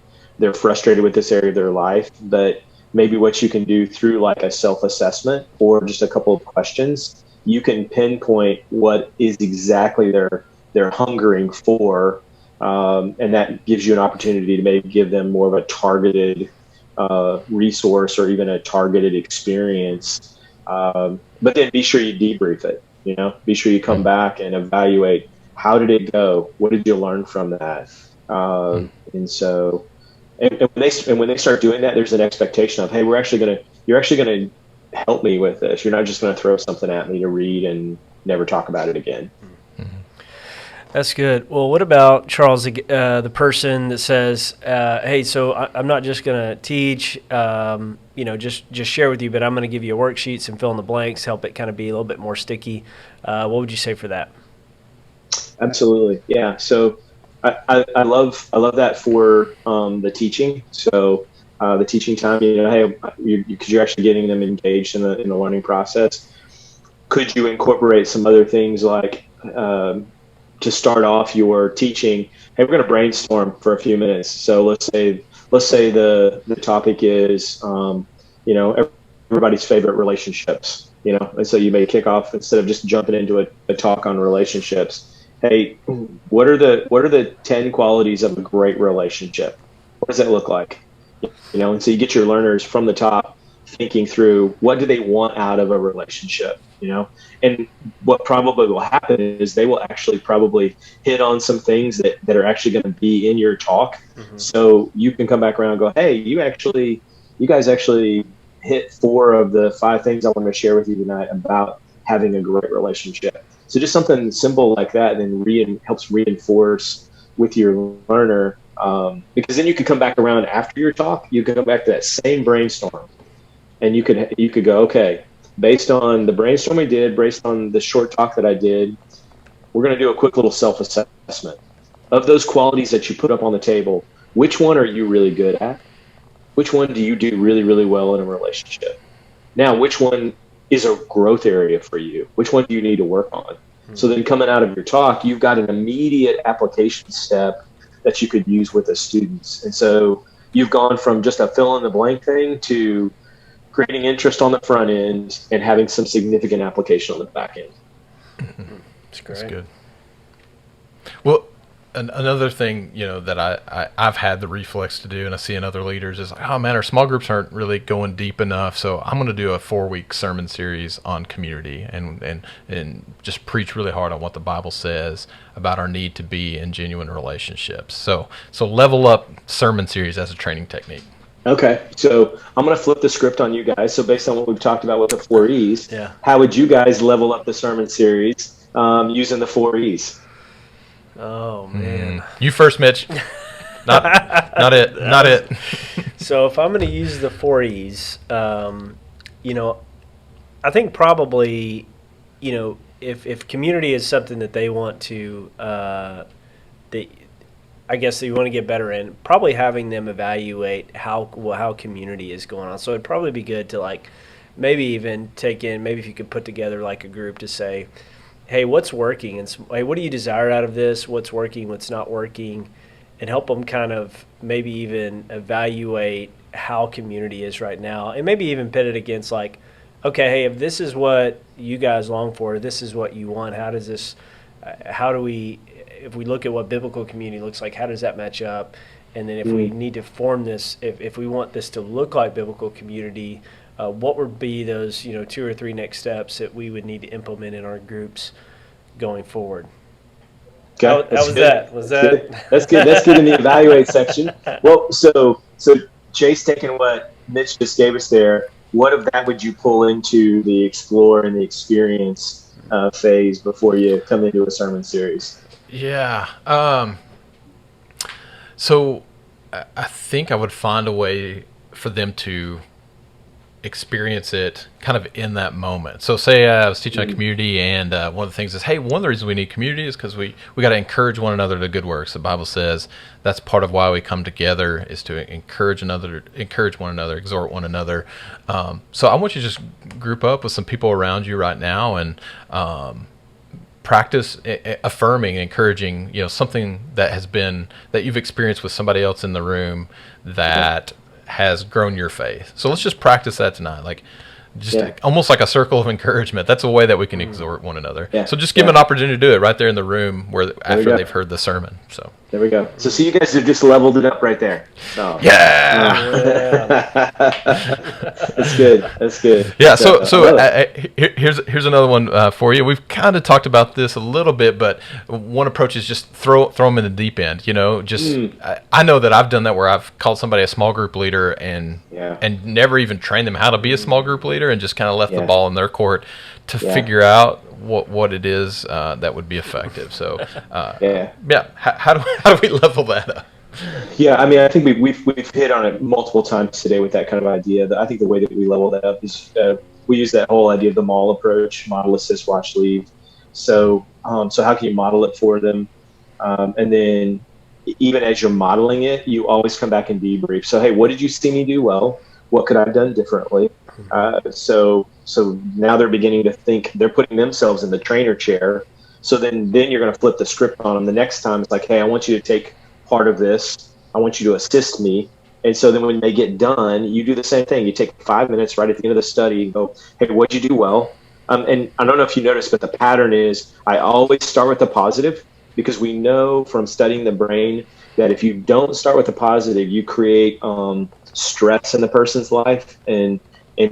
frustrated with this area of their life. But maybe what you can do through like a self-assessment or just a couple of questions, you can pinpoint what is exactly they're hungering for, and that gives you an opportunity to maybe give them more of a targeted resource or even a targeted experience. But then be sure you debrief it. Be sure you come back and evaluate. How did it go? What did you learn from that? And when they start doing that, there's an expectation of, hey, you're actually gonna help me with this. You're not just gonna throw something at me to read and never talk about it again. That's good. Well, what about, Charles, the person that says, hey, so I'm not just going to teach, just share with you, but I'm going to give you a worksheets and fill in the blanks, help it kind of be a little bit more sticky. What would you say for that? Absolutely. Yeah. So I love that for the teaching. So the teaching time, hey, because you're actually getting them engaged in the learning process. Could you incorporate some other things like to start off your teaching? Hey, we're going to brainstorm for a few minutes. So let's say the topic is everybody's favorite relationships. And so you may kick off, instead of just jumping into a talk on relationships. Hey, what are the 10 qualities of a great relationship? What does that look like? And so you get your learners from the top thinking through, what do they want out of a relationship? And what probably will happen is they will actually probably hit on some things that are actually going to be in your talk. So you can come back around and go, hey, you guys actually hit 4 of the 5 things I wanted to share with you tonight about having a great relationship. So just something simple like that then helps reinforce with your learner, because then you could come back around after your talk. You can go back to that same brainstorm, and you could go, okay, based on the brainstorm we did, based on the short talk that I did, we're going to do a quick little self-assessment of those qualities that you put up on the table. Which one are you really good at? Which one do you do really, really well in a relationship? Now, which one is a growth area for you? Which one do you need to work on? So then coming out of your talk, you've got an immediate application step that you could use with the students. And so you've gone from just a fill in the blank thing to creating interest on the front end and having some significant application on the back end. That's great. That's good. Well, another thing, that I've had the reflex to do, and I see in other leaders, is like, oh man, our small groups aren't really going deep enough. So I'm going to do a 4-week sermon series on community and just preach really hard on what the Bible says about our need to be in genuine relationships. So level up sermon series as a training technique. Okay, so I'm going to flip the script on you guys. So based on what we've talked about with the 4 E's, Yeah. How would you guys level up the sermon series? Using the 4 E's. Oh man. You first, Mitch. Not it. So if I'm going to use the 4 E's, you know, I think probably, you know, if community is something that they want to, I guess they want to get better in, probably having them evaluate how community is going on. So it'd probably be good to like maybe even take in, maybe if you could put together like a group to say, hey, what's working? And hey, what do you desire out of this? What's working? What's not working? And help them kind of maybe even evaluate how community is right now. And maybe even pit it against like, okay, hey, if this is what you guys long for, this is what you want, how do we, if we look at what biblical community looks like, how does that match up? And then if we need to form this, if we want this to look like biblical community, what would be those 2 or 3 next steps that we would need to implement in our groups going forward? Okay, how was good. that? Was that? That's good. That's good in the evaluate section. Well, so Chase, taking what Mitch just gave us there, what of that would you pull into the explore and the experience phase before you come into a sermon series? Yeah. So I think I would find a way for them to experience it kind of in that moment. So say I was teaching on community, and one of the things is, hey, one of the reasons we need community is because we got to encourage one another to good works. The Bible says that's part of why we come together, is to encourage one another, exhort one another. So I want you to just group up with some people around you right now and practice affirming, encouraging, something that you've experienced with somebody else in the room that has grown your faith. So let's just practice that tonight. Like almost like a circle of encouragement. That's a way that we can exhort one another. Yeah. So just give them an opportunity to do it right there in the room after they've heard the sermon. So there we go. So see, you guys have just leveled it up right there. So. Yeah. That's good. That's good. Yeah. So here's another one for you. We've kind of talked about this a little bit, but one approach is just throw them in the deep end. I know that I've done that where I've called somebody a small group leader and never even trained them how to be a small group leader, and just kind of left the ball in their court to figure out what it is that would be effective. So how do we level that up? Yeah, I mean, I think we've hit on it multiple times today with that kind of idea. I think the way that we level that up is we use that whole idea of the MAWL approach: model, assist, watch, lead. So how can you model it for them? And then even as you're modeling it, you always come back and debrief. So hey, what did you see me do well? What could I have done differently? So now they're beginning to think, they're putting themselves in the trainer chair. So then you're going to flip the script on them. The next time it's like, hey, I want you to take part of this. I want you to assist me. And so then when they get done, you do the same thing. You take 5 minutes right at the end of the study and go, hey, what'd you do well? And I don't know if you noticed, but the pattern is I always start with the positive, because we know from studying the brain that if you don't start with the positive, you create stress in the person's life. And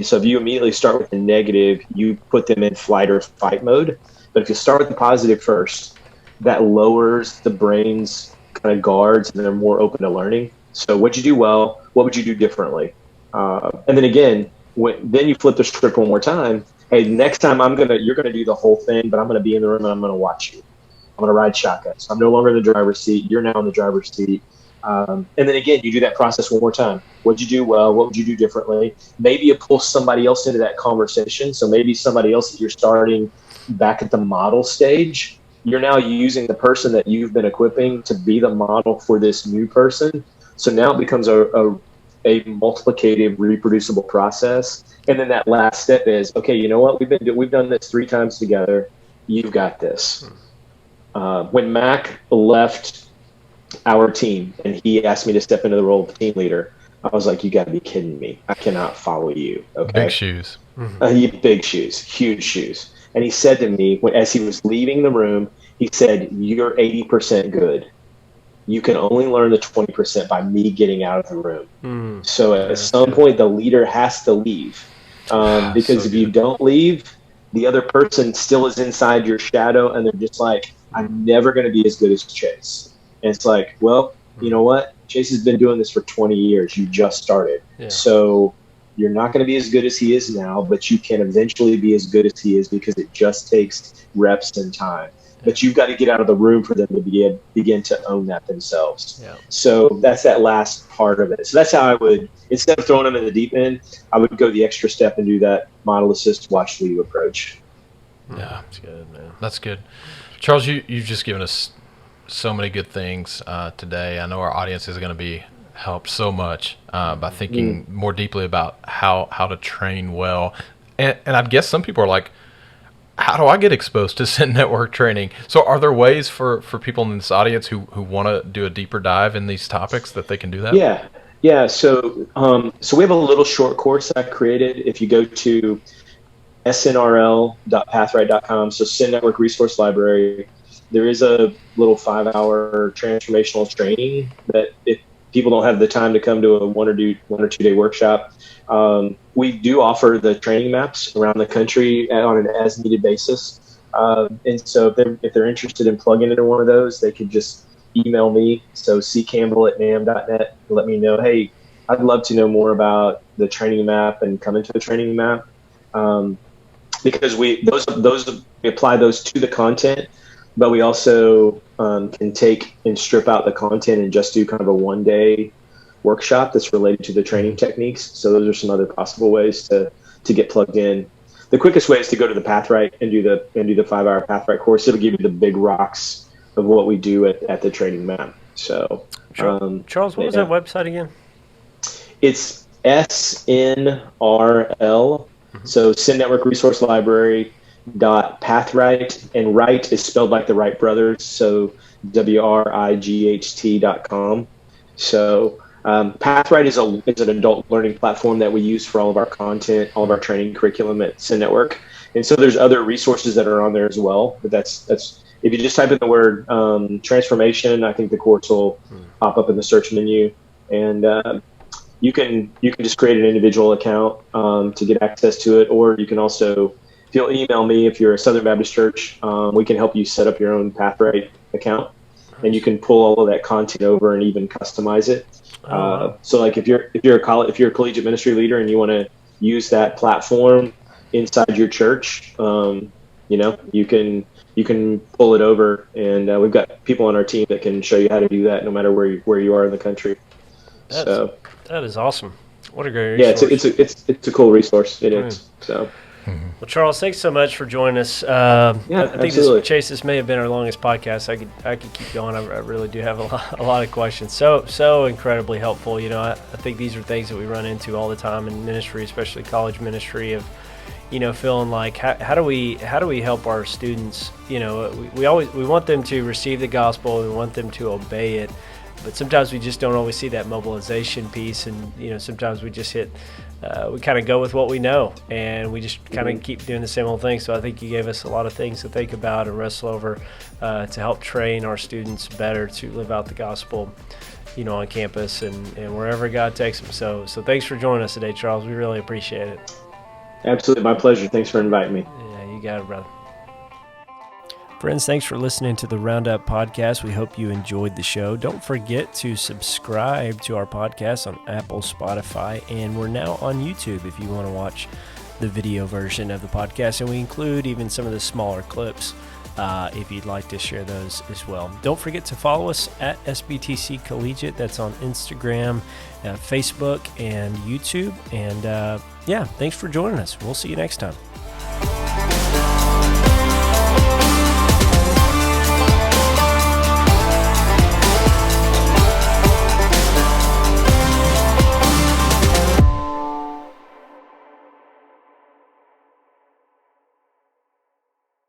so if you immediately start with the negative, you put them in flight or fight mode. But if you start with the positive first, that lowers the brain's kind of guards, and they're more open to learning. So what'd you do well? What would you do differently? And then again, then you flip the script one more time. Hey, next time you're gonna do the whole thing, but I'm gonna be in the room and I'm gonna watch you. I'm gonna ride shotgun. So I'm no longer in the driver's seat. You're now in the driver's seat. And then again, you do that process one more time. What'd you do well? What would you do differently? Maybe you pull somebody else into that conversation. So maybe somebody else that you're starting back at the model stage, you're now using the person that you've been equipping to be the model for this new person. So now it becomes a multiplicative, reproducible process. And then that last step is, okay, you know what? We've done this 3 times together. You've got this. When Mac left our team and he asked me to step into the role of team leader, I was like, you got to be kidding me. I cannot follow you. Okay. Big shoes. Big shoes, huge shoes. And he said to me, as he was leaving the room, he said, you're 80% good. You can only learn the 20% by me getting out of the room. So at some point, the leader has to leave. Because if you don't leave, the other person still is inside your shadow, and they're just like, I'm never going to be as good as Chase. And it's like, well, you know what? Chase has been doing this for 20 years. You just started. Yeah. So You're not going to be as good as he is now, but you can eventually be as good as he is because it just takes reps and time. But you've got to get out of the room for them to begin to own that themselves. Yeah. So that's that last part of it. So that's how I would, instead of throwing them in the deep end, I would go the extra step and do that model assist, watch lead approach. Yeah, That's good, man. that's good. Charles, you've just given us so many good things today. I know our audience is going to be helped so much by thinking more deeply about how to train well. And I guess some people are like, how do I get exposed to Send Network training? So are there ways for people in this audience who want to do a deeper dive in these topics that they can do that? Yeah. So we have a little short course I created. If you go to snrl.pathright.com, so Send Network Resource Library, there is a little 5-hour transformational training that if people don't have the time to come to a one or 2 day workshop, we do offer the training maps around the country on an as needed basis. And so if they're interested in plugging into one of those, they could just email me. So ccampbell@nam.net, and let me know, hey, I'd love to know more about the training map and come into the training map. Because we apply those to the content, but we also can take and strip out the content and just do kind of a 1-day workshop that's related to the training techniques. So those are some other possible ways to get plugged in. The quickest way is to go to the Pathright and do the 5-hour Pathright course. It'll give you the big rocks of what we do at the training map. So Charles, what was that website again? It's SNRL. So Send Network Resource Library .pathright, and Wright is spelled like the Wright brothers, so WRIGHT.com. So Pathright is an adult learning platform that we use for all of our content, all of our training curriculum at Send Network. And so there's other resources that are on there as well. But that's if you just type in the word transformation, I think the course will pop up in the search menu, and you can just create an individual account to get access to it, or you can also, if you'll email me, if you're a Southern Baptist Church, we can help you set up your own Pathright account, and you can pull all of that content over and even customize it. So like if you're a collegiate ministry leader and you want to use that platform inside your church, you can pull it over, and we've got people on our team that can show you how to do that no matter where you are in the country. That is awesome. What a great resource. Yeah, it's a cool resource. It is. So. Well, Charles, thanks so much for joining us. I think this may have been our longest podcast. I could keep going. I really do have a lot of questions. So incredibly helpful. I think these are things that we run into all the time in ministry, especially college ministry, of feeling like how do we help our students? We want them to receive the gospel. We want them to obey it. But sometimes we just don't always see that mobilization piece, and sometimes we just we kind of go with what we know, and we just kind of keep doing the same old thing. So I think you gave us a lot of things to think about and wrestle over to help train our students better to live out the gospel, on campus and wherever God takes them. So thanks for joining us today, Charles. We really appreciate it. Absolutely, my pleasure. Thanks for inviting me. Yeah, you got it, brother. Friends, thanks for listening to the Roundup podcast. We hope you enjoyed the show. Don't forget to subscribe to our podcast on Apple, Spotify, and we're now on YouTube if you want to watch the video version of the podcast. And we include even some of the smaller clips if you'd like to share those as well. Don't forget to follow us at SBTC Collegiate. That's on Instagram, Facebook, and YouTube. And thanks for joining us. We'll see you next time.